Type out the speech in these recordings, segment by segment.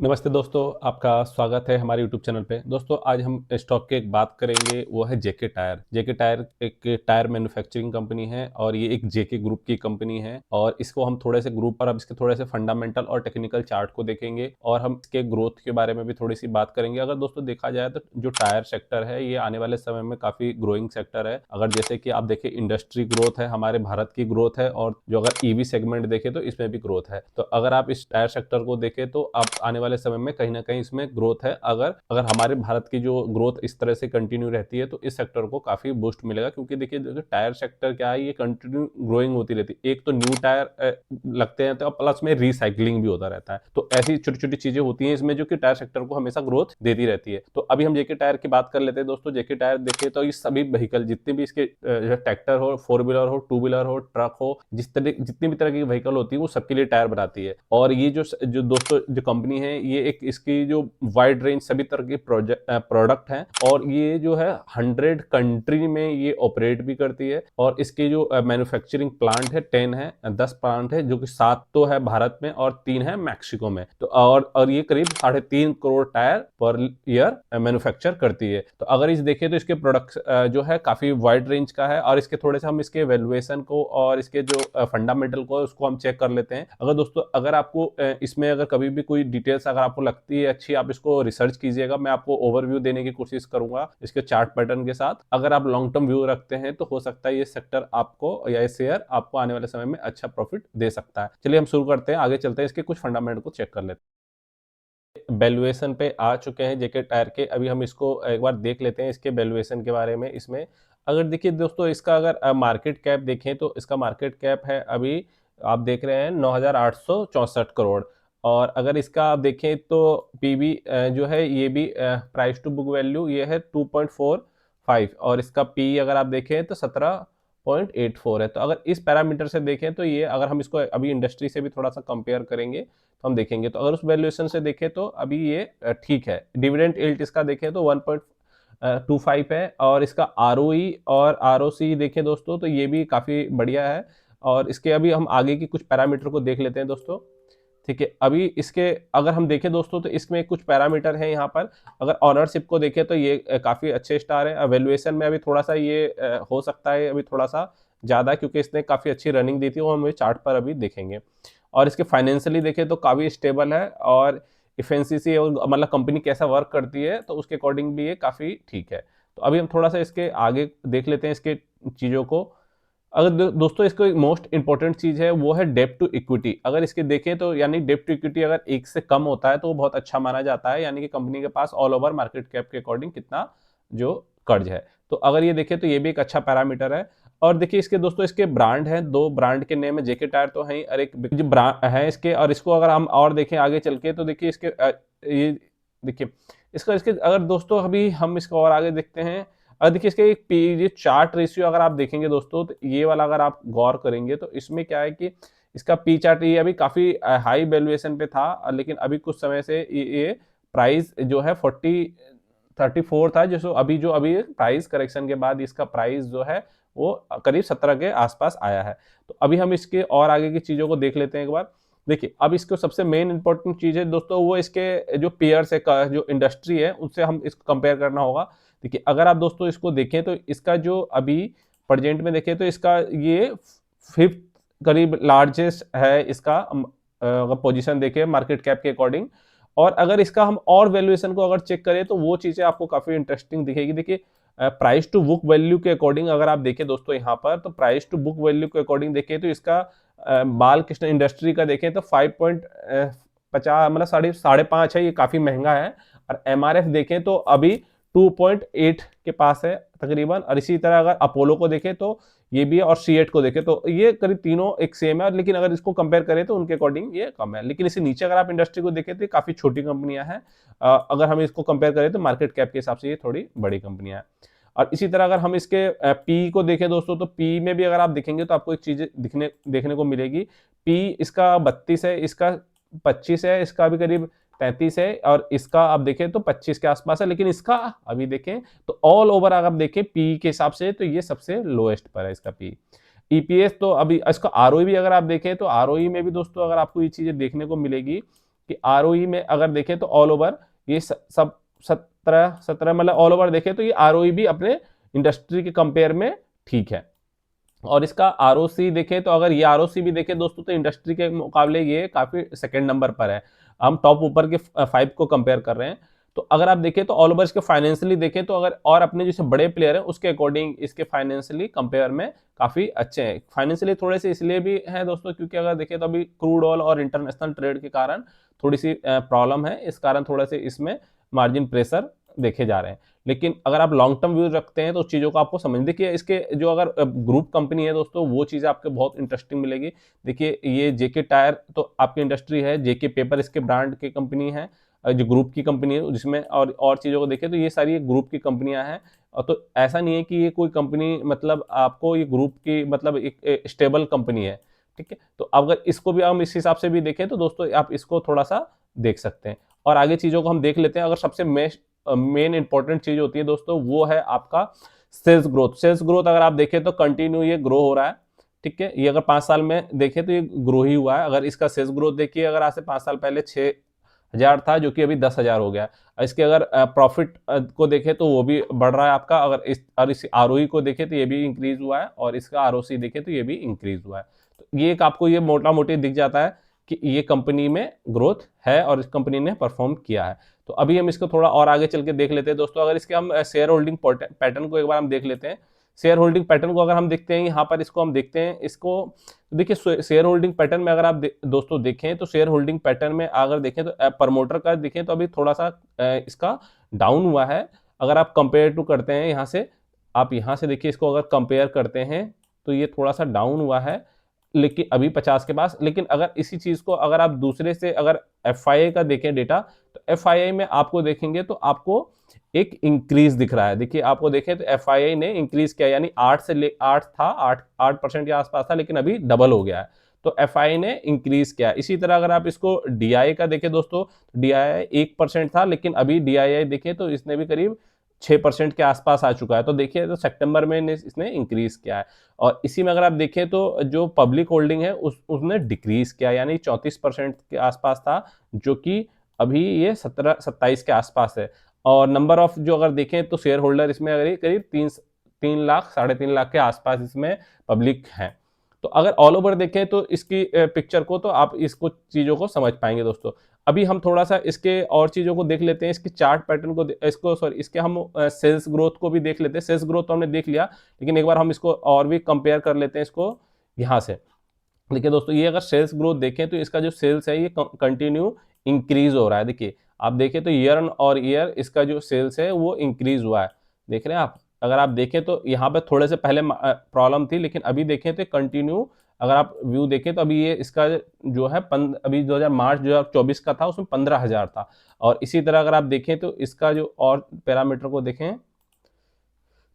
नमस्ते दोस्तों, आपका स्वागत है हमारे यूट्यूब चैनल पे। दोस्तों आज हम स्टॉक की एक बात करेंगे, वो है जेके टायर। जेके टायर एक टायर मैन्युफैक्चरिंग कंपनी है और ये एक जेके ग्रुप की कंपनी है और इसको हम थोड़े से ग्रुप पर अब इसके थोड़े से फंडामेंटल और टेक्निकल चार्ट को देखेंगे और हम इसके ग्रोथ के बारे में भी थोड़ी सी बात करेंगे। अगर दोस्तों देखा जाए तो जो टायर सेक्टर है ये आने वाले समय में काफ़ी ग्रोइंग सेक्टर है। अगर जैसे कि आप देखें इंडस्ट्री ग्रोथ है, हमारे भारत की ग्रोथ है और जो अगर ईवी सेगमेंट देखें तो इसमें भी ग्रोथ है। तो अगर आप इस टायर सेक्टर को देखें तो आप आने वाले समय में कहीं ना कहीं इसमें ग्रोथ है। अगर अगर हमारे भारत की जो ग्रोथ इस तरह से कंटिन्यू रहती है तो इस सेक्टर को काफी बूस्ट मिलेगा, क्योंकि देखिए टायर सेक्टर क्या है, ये कंटिन्यू ग्रोइंग होती रहती है। एक तो न्यू टायर लगते हैं तो प्लस में रिसाइकलिंग भी होता रहता है, तो ऐसी छोटी छोटी चीजें होती हैं इसमें जो कि टायर सेक्टर को हमेशा ग्रोथ देती रहती है। तो अभी हम जेके टायर की बात कर लेते हैं दोस्तों। जेके टायर देखिए तो ये सभी व्हीकल जितने भी इसके ट्रैक्टर हो, फोर व्हीलर हो, टू व्हीलर हो, ट्रक हो, जितनी भी तरह की व्हीकल होती है वो सबके लिए टायर बनाती है। और ये जो जो दोस्तों जो कंपनी है ये एक इसकी जो वाइड रेंज सभी तरह के प्रोडक्ट हैं और ये जो है 100 कंट्री में ये ऑपरेट भी करती है। और इसके जो मैन्युफैक्चरिंग प्लांट है 10 है, 10 प्लांट है, जो कि 7 तो है भारत में और 3 है मैक्सिको में। तो और ये करीब 3.5 crore tyre per year manufacture करती है। तो अगर इस देखें तो इसके प्रोडक्ट जो है काफी वाइड रेंज का है और इसके थोड़े से हम इसके वैल्यूएशन को और इसके जो फंडामेंटल को उसको हम चेक कर लेते हैं। अगर दोस्तों अगर आपको इसमें अगर कभी भी कोई डिटेल्स अगर आपको लगती है अच्छी, आप इसको रिसर्च कीजिएगा। मैं आपको ओवरव्यू देने की कोशिश करूंगा इसके चार्ट पैटर्न के साथ। अगर आप लॉन्ग टर्म व्यू रखते हैं तो हो सकता है ये सेक्टर आपको या ये शेयर आपको आने वाले समय में अच्छा प्रॉफिट दे सकता है। चलिए हम शुरू करते हैं, आगे चलते हैं, इसके कुछ फंडामेंटल को चेक कर लेते हैं। वैल्यूएशन पे आ चुके हैं जेके टायर के। अभी हम इसको एक बार देख लेते हैं इसके वैल्यूएशन के बारे में। इसमें अगर देखिए दोस्तों इसका अगर मार्केट कैप देखें तो इसका मार्केट कैप है अभी आप देख रहे हैं 9,864 करोड़। और अगर इसका आप देखें तो पीबी जो है ये भी प्राइस टू बुक वैल्यू ये है 2.45 और इसका पी अगर आप देखें तो 17.84 है। तो अगर इस पैरामीटर से देखें तो ये अगर हम इसको अभी इंडस्ट्री से भी थोड़ा सा कंपेयर करेंगे तो हम देखेंगे तो अगर उस वैल्यूएशन से देखें तो अभी ये ठीक है। डिविडेंड यील्ड इसका देखें तो 1.25 है और इसका आरओई और आरओसी देखें दोस्तों तो ये भी काफ़ी बढ़िया है। और इसके अभी हम आगे की कुछ पैरामीटर को देख लेते हैं दोस्तों। ठीक है, अभी इसके अगर हम देखें दोस्तों तो इसमें कुछ पैरामीटर हैं यहाँ पर। अगर ऑनरशिप को देखें तो ये काफ़ी अच्छे स्टार है। वैल्यूएशन में अभी थोड़ा सा ये हो सकता है अभी थोड़ा सा ज़्यादा, क्योंकि इसने काफ़ी अच्छी रनिंग दी थी, वो हम चार्ट पर अभी देखेंगे। और इसके फाइनेंशियली देखें तो काफ़ी स्टेबल है और इफेंसिसी मतलब कंपनी कैसा वर्क करती है तो उसके अकॉर्डिंग भी ये काफ़ी ठीक है। तो अभी हम थोड़ा सा इसके आगे देख लेते हैं इसके चीज़ों को। अगर दोस्तों इसको एक मोस्ट इंपॉर्टेंट चीज है वो है डेप्ट टू इक्विटी। अगर इसके देखें तो यानी डेप्ट टू इक्विटी अगर 1 से कम होता है तो वो बहुत अच्छा माना जाता है, यानी कि कंपनी के पास ऑल ओवर मार्केट कैप के अकॉर्डिंग कितना जो कर्ज है। तो अगर ये देखें तो ये भी एक अच्छा पैरामीटर है। और देखिए इसके दोस्तों इसके ब्रांड हैं, 2 ब्रांड के नेम है, जेके टायर तो है और एक जो ब्रांड है इसके। और इसको अगर हम और देखें आगे चल के तो देखिए इसके ये देखिए इसका इसके अगर दोस्तों अभी हम इसको और आगे देखते हैं। और देखिए इसके एक ये चार्ट रेशियो अगर आप देखेंगे दोस्तों तो ये वाला अगर आप गौर करेंगे तो इसमें क्या है कि इसका पी चार्ट ये अभी काफी हाई वैल्यूएशन पे था, लेकिन अभी कुछ समय से ये प्राइस जो है 34 था, जो अभी प्राइस करेक्शन के बाद इसका प्राइस जो है वो करीब 17 के आसपास आया है। तो अभी हम इसके और आगे की चीजों को देख लेते हैं एक बार। देखिए अब इसको सबसे मेन इंपॉर्टेंट चीज है दोस्तों वो इसके जो पेयर्स है जो इंडस्ट्री है उससे हम इसको कंपेयर करना होगा। देखिए अगर आप दोस्तों इसको देखें तो इसका जो अभी प्रेजेंट में देखें तो इसका ये 5th करीब लार्जेस्ट है इसका अगर पोजीशन देखें मार्केट कैप के अकॉर्डिंग। और अगर इसका हम और वैल्यूएशन को अगर चेक करें तो वो चीजें आपको काफी इंटरेस्टिंग दिखेगी। देखिए प्राइस टू बुक वैल्यू के अकॉर्डिंग अगर आप देखें दोस्तों यहाँ पर तो प्राइस टू बुक वैल्यू के अकॉर्डिंग देखें तो इसका बालकृष्ण इंडस्ट्री का देखें तो 5.50 मतलब 5.5 है, ये काफी महंगा है। और एमआरएफ देखें तो अभी 2.8 के पास है तकरीबन। और इसी तरह अगर अपोलो को देखें तो ये भी है और C8 को देखें तो ये करीब तीनों एक सेम है, लेकिन अगर इसको कंपेयर करें तो उनके अकॉर्डिंग ये कम है। लेकिन इससे नीचे अगर आप इंडस्ट्री को देखें तो ये काफी छोटी कंपनियां हैं। अगर हम इसको कंपेयर करें तो मार्केट कैप के हिसाब से ये थोड़ी बड़ी कंपनियां हैं। और इसी तरह अगर हम इसके पी को देखें दोस्तों तो पी में भी अगर आप देखेंगे तो आपको एक चीज देखने को मिलेगी। पी इसका 32 है, इसका 25 है, इसका भी करीब 33 है और इसका आप देखें तो 25 के आसपास है। लेकिन इसका अभी देखें तो ऑल ओवर अगर आप देखें पी के हिसाब से तो ये सबसे लोएस्ट पर है इसका पी। ईपीएस तो अभी इसका आरओई भी अगर आप देखें तो आरओई में भी दोस्तों अगर आपको ये चीजें देखने को मिलेगी कि कि आरओई में अगर देखें तो ऑल ओवर ये सब 17 मतलब ऑल ओवर देखें तो ये आरओई भी अपने इंडस्ट्री के कंपेयर में ठीक है। और इसका आरओसी देखें तो अगर ये आरओसी भी देखें दोस्तों तो इंडस्ट्री के मुकाबले ये काफी सेकंड नंबर पर है। हम टॉप ऊपर के 5 को कंपेयर कर रहे हैं। तो अगर आप देखें तो ऑल ओवर इसके फाइनेंशियली देखें तो अगर और अपने जैसे बड़े प्लेयर हैं उसके अकॉर्डिंग इसके फाइनेंशियली कंपेयर में काफी अच्छे हैं। फाइनेंशियली थोड़े से इसलिए भी हैं दोस्तों क्योंकि अगर देखें तो अभी क्रूड ऑयल और इंटरनेशनल ट्रेड के कारण थोड़ी सी प्रॉब्लम है, इस कारण थोड़ा से इसमें मार्जिन प्रेशर देखे जा रहे हैं। लेकिन अगर आप लॉन्ग टर्म व्यू रखते हैं तो उस चीज़ों को आपको समझ देखिए इसके जो अगर ग्रुप कंपनी है दोस्तों वो चीज़ आपको बहुत इंटरेस्टिंग मिलेगी। देखिए ये जेके टायर तो आपकी इंडस्ट्री है, जेके पेपर इसके ब्रांड की कंपनी है, जो ग्रुप की कंपनी है जिसमें और चीज़ों को देखें तो ये सारी ग्रुप की कंपनियां हैं। तो ऐसा नहीं है कि ये कोई कंपनी मतलब आपको ये ग्रुप की मतलब एक स्टेबल कंपनी है, ठीक है। तो अगर इसको भी हम इस हिसाब से भी देखें तो दोस्तों आप इसको थोड़ा सा देख सकते हैं। और आगे चीज़ों को हम देख लेते हैं। अगर सबसे मेन इंपॉर्टेंट चीज होती है दोस्तों वो है आपका सेल्स ग्रोथ। सेल्स ग्रोथ अगर आप देखें तो कंटिन्यू ये ग्रो हो रहा है, ठीक है। ये अगर 5 साल में देखें तो ये ग्रो ही हुआ है। अगर इसका सेल्स ग्रोथ देखिए अगर आज से 5 साल पहले 6,000 था जो कि अभी 10,000 हो गया। इसके अगर प्रॉफिट को देखें तो वो भी बढ़ रहा है आपका। अगर इस आरओई को देखें तो ये भी इंक्रीज हुआ है और इसका आरओसी देखें तो ये भी इंक्रीज हुआ है। तो ये एक आपको ये मोटा मोटी दिख जाता है कि ये कंपनी में ग्रोथ है और इस कंपनी ने परफॉर्म किया है। तो अभी हम इसको थोड़ा और आगे चल के देख लेते हैं दोस्तों। अगर इसके हम शेयर होल्डिंग पैटर्न को एक बार हम देख लेते हैं। शेयर होल्डिंग पैटर्न को अगर हम देखते हैं यहाँ पर इसको हम देखते हैं इसको देखिए शेयर होल्डिंग पैटर्न में अगर आप दोस्तों देखें तो शेयर होल्डिंग पैटर्न में अगर देखें तो प्रमोटर का देखें तो अभी थोड़ा सा इसका डाउन हुआ है। अगर आप कंपेयर टू करते हैं यहाँ से, आप यहाँ से देखिए इसको अगर कंपेयर करते हैं तो ये थोड़ा सा डाउन हुआ है लेकिन अभी 50 के पास। लेकिन अगर इसी चीज को अगर आप दूसरे से अगर एफआईआई का देखें डेटा तो एफआईआई में आपको देखेंगे तो आपको एक इंक्रीज दिख रहा है। देखिए आपको देखें तो एफआईआई ने इंक्रीज किया यानी 8 था, 8% के आसपास था लेकिन अभी डबल हो गया है। तो एफआईआई ने इंक्रीज किया। इसी तरह अगर आप इसको डीआई का देखें दोस्तों, डीआई 1% था लेकिन अभी डीआई देखें तो इसने भी करीब 6% के आसपास आ चुका है। तो देखिए तो सितंबर में इसने इंक्रीज किया है। और इसी में अगर आप देखें तो जो पब्लिक होल्डिंग है उसने डिक्रीज किया यानी 34% के आसपास था जो कि अभी ये 17-27 के आसपास है। और नंबर ऑफ जो अगर देखें तो शेयर होल्डर इसमें अगर करीब 3 लाख 3.5 लाख के आसपास इसमें पब्लिक है। तो अगर ऑल ओवर देखें तो इसकी पिक्चर को तो आप इसको चीज़ों को समझ पाएंगे दोस्तों। अभी हम थोड़ा सा इसके और चीज़ों को देख लेते हैं। इसकी चार्ट पैटर्न को इसको सॉरी इसके हम सेल्स ग्रोथ को भी देख लेते हैं। सेल्स ग्रोथ तो हमने देख लिया लेकिन एक बार हम इसको और भी कंपेयर कर लेते हैं इसको यहाँ से। देखिए दोस्तों ये अगर सेल्स ग्रोथ देखें तो इसका जो सेल्स है ये कंटिन्यू इंक्रीज हो रहा है। देखिए आप देखें तो ईयर और ईयर इसका जो सेल्स है वो इंक्रीज हुआ है। देख रहे हैं आप। अगर आप देखें तो यहाँ पे थोड़े से पहले प्रॉब्लम थी लेकिन अभी देखें तो कंटिन्यू अगर आप व्यू देखें तो अभी ये इसका जो है अभी 2000 मार्च 2024 का था उसमें 15,000 था। और इसी तरह अगर आप देखें तो इसका जो और पैरामीटर को देखें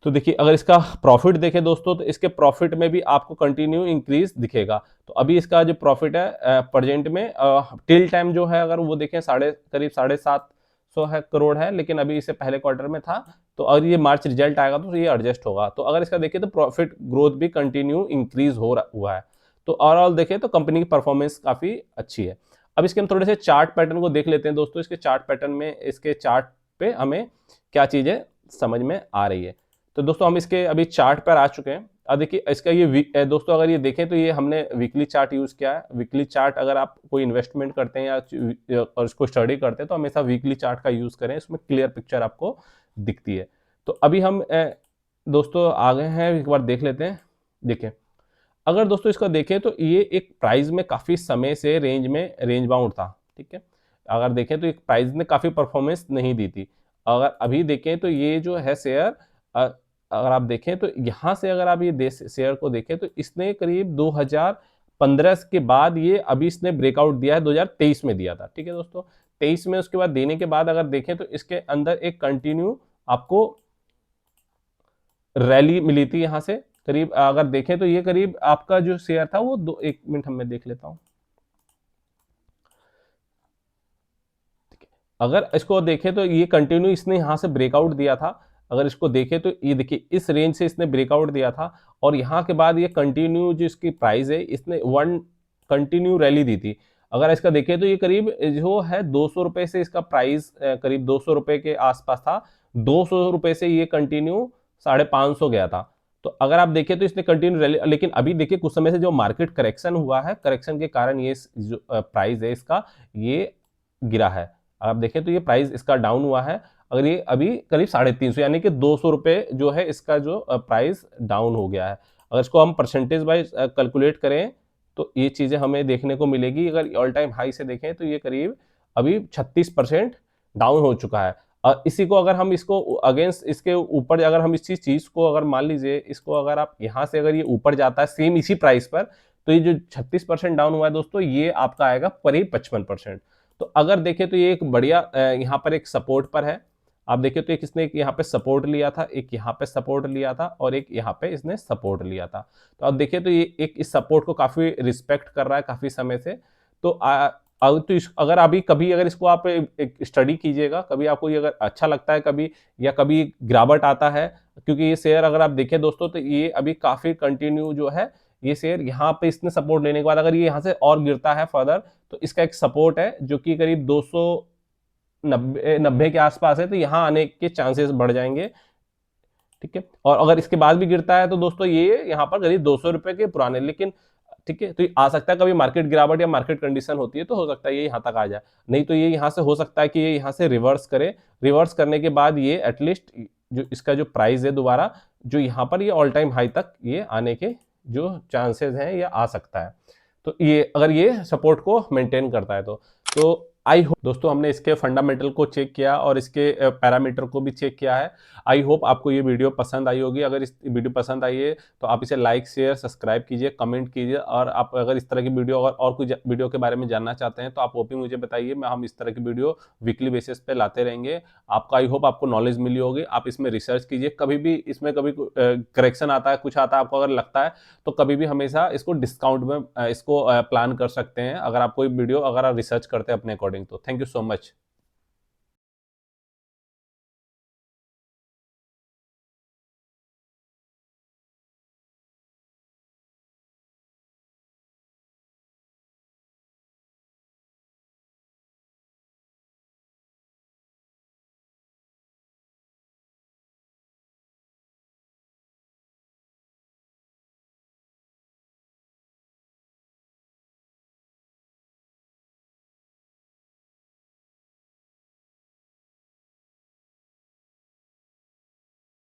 तो देखिए अगर इसका प्रॉफिट देखें दोस्तों तो इसके प्रॉफिट में भी आपको कंटिन्यू इंक्रीज दिखेगा। तो अभी इसका जो प्रॉफिट है प्रेजेंट में टिल टाइम जो है अगर वो देखें करीब 750 है करोड़ है लेकिन अभी इससे पहले क्वार्टर में था। तो अगर ये मार्च रिजल्ट आएगा तो ये एडजस्ट होगा। तो अगर इसका देखें तो प्रॉफिट ग्रोथ भी कंटिन्यू इंक्रीज हुआ है। तो ओवरऑल देखें तो कंपनी की परफॉर्मेंस काफी अच्छी है। अब इसके हम थोड़े से चार्ट पैटर्न को देख लेते हैं दोस्तों। इसके चार्ट पैटर्न में इसके चार्ट पे हमें क्या चीजें समझ में आ रही है। तो दोस्तों हम इसके अभी चार्ट पर आ चुके हैं। अब देखिए इसका ये दोस्तों अगर ये देखें तो ये हमने वीकली चार्ट यूज किया है। वीकली चार्ट अगर आप कोई इन्वेस्टमेंट करते हैं या और इसको स्टडी करते हैं तो हमेशा वीकली चार्ट का यूज करें, इसमें क्लियर पिक्चर आपको दिखती है। तो अभी हम दोस्तों आ गए हैं, एक बार देख लेते हैं। देखिए अगर दोस्तों इसको देखें तो ये एक प्राइस में काफी समय से रेंज बाउंड था, ठीक है। अगर देखें तो एक प्राइस ने काफी परफॉर्मेंस नहीं दी थी। अगर अभी देखें तो ये जो है शेयर अगर आप देखें तो यहाँ से अगर आप ये शेयर को देखें तो इसने करीब 2015 के बाद ये अभी इसने ब्रेकआउट दिया है, 2023 में दिया था, ठीक है दोस्तों। 23 में उसके बाद देने के बाद अगर देखें तो इसके अंदर एक कंटिन्यू आपको रैली मिली थी यहाँ से। करीब अगर देखें तो ये करीब आपका जो शेयर था वो 1 मिनट हम मैं देख लेता हूँ। अगर इसको देखें तो ये कंटिन्यू इसने यहाँ से ब्रेकआउट दिया था। अगर इसको देखें तो ये देखिए इस रेंज से इसने ब्रेकआउट दिया था और यहाँ के बाद ये कंटिन्यू जो इसकी प्राइस है इसने वन कंटिन्यू रैली दी थी। अगर इसका देखें तो ये करीब जो है 200 रुपए से इसका प्राइस करीब 200 रुपए के आसपास था। 200 रुपए से ये कंटिन्यू 550 गया था। तो अगर आप देखें तो इसने कंटिन्यू, लेकिन अभी देखिए कुछ समय से जो मार्केट करेक्शन हुआ है, करेक्शन के कारण ये जो प्राइस है इसका ये गिरा है। आप देखें तो ये प्राइस इसका डाउन हुआ है। अगर ये अभी करीब 350 यानी कि 200 रुपए जो है इसका जो प्राइस डाउन हो गया है। अगर इसको हम परसेंटेज वाइज कैलकुलेट करें तो ये चीजें हमें देखने को मिलेगी। अगर ऑल टाइम हाई से देखें तो ये करीब अभी 36% डाउन हो चुका है। इसी को अगर हम इसको अगेंस्ट इसके ऊपर अगर हम इस चीज को अगर मान लीजिए इसको अगर आप यहाँ से अगर ये ऊपर जाता है सेम इसी प्राइस पर, तो ये जो 36% डाउन हुआ है दोस्तों ये आपका आएगा करीब 55%। तो अगर देखें तो ये एक बढ़िया यहाँ पर एक सपोर्ट पर है। आप देखें तो एक इसने एक यहाँ पे सपोर्ट लिया था, एक यहाँ पे सपोर्ट लिया था और एक यहाँ पे इसने सपोर्ट लिया था। तो आप देखिए तो ये एक इस सपोर्ट को काफी रिस्पेक्ट कर रहा है काफी समय से। तो अब तो अगर अभी कभी अगर इसको आप एक स्टडी कीजिएगा, कभी आपको ये अगर अच्छा लगता है कभी या कभी गिरावट आता है, क्योंकि ये शेयर अगर आप देखें दोस्तों तो ये अभी काफी कंटिन्यू जो है ये शेयर यहाँ पे इसने सपोर्ट लेने के बाद अगर ये यहाँ से और गिरता है फर्दर तो इसका एक सपोर्ट है जो कि करीब 290 के आसपास है। तो यहाँ आने के चांसेस बढ़ जाएंगे, ठीक है। और अगर इसके बाद भी गिरता है तो दोस्तों ये यहाँ पर करीब 200 रुपए के पुराने, लेकिन ठीक है तो ये आ सकता है कभी मार्केट गिरावट या मार्केट कंडीशन होती है तो हो सकता है ये यहाँ तक आ जाए, नहीं तो ये यहाँ से हो सकता है कि ये यहाँ से रिवर्स करे। रिवर्स करने के बाद ये एटलीस्ट जो इसका जो प्राइस है दोबारा जो यहाँ पर ये ऑल टाइम हाई तक ये आने के जो चांसेस हैं ये आ सकता है। तो ये अगर ये सपोर्ट को मेंटेन करता है तो आई होप दोस्तों हमने इसके फंडामेंटल को चेक किया और इसके पैरामीटर को भी चेक किया है। आई होप आपको ये वीडियो पसंद आई होगी। अगर इस वीडियो पसंद आई है तो आप इसे लाइक शेयर सब्सक्राइब कीजिए, कमेंट कीजिए और आप अगर इस तरह की वीडियो और कुछ वीडियो के बारे में जानना चाहते हैं तो आप वो भी मुझे बताइए। हम इस तरह की वीडियो वीकली बेसिस पे लाते रहेंगे। आपका आई होप आपको नॉलेज मिली होगी। आप इसमें रिसर्च कीजिए, कभी भी इसमें कभी करेक्शन आता है कुछ आता है आपको अगर लगता है तो कभी भी हमेशा इसको डिस्काउंट में इसको प्लान कर सकते हैं अगर आप कोई वीडियो अगर आप रिसर्च करते हैं अपने अकॉर्डिंग। तो थैंक यू सो मच।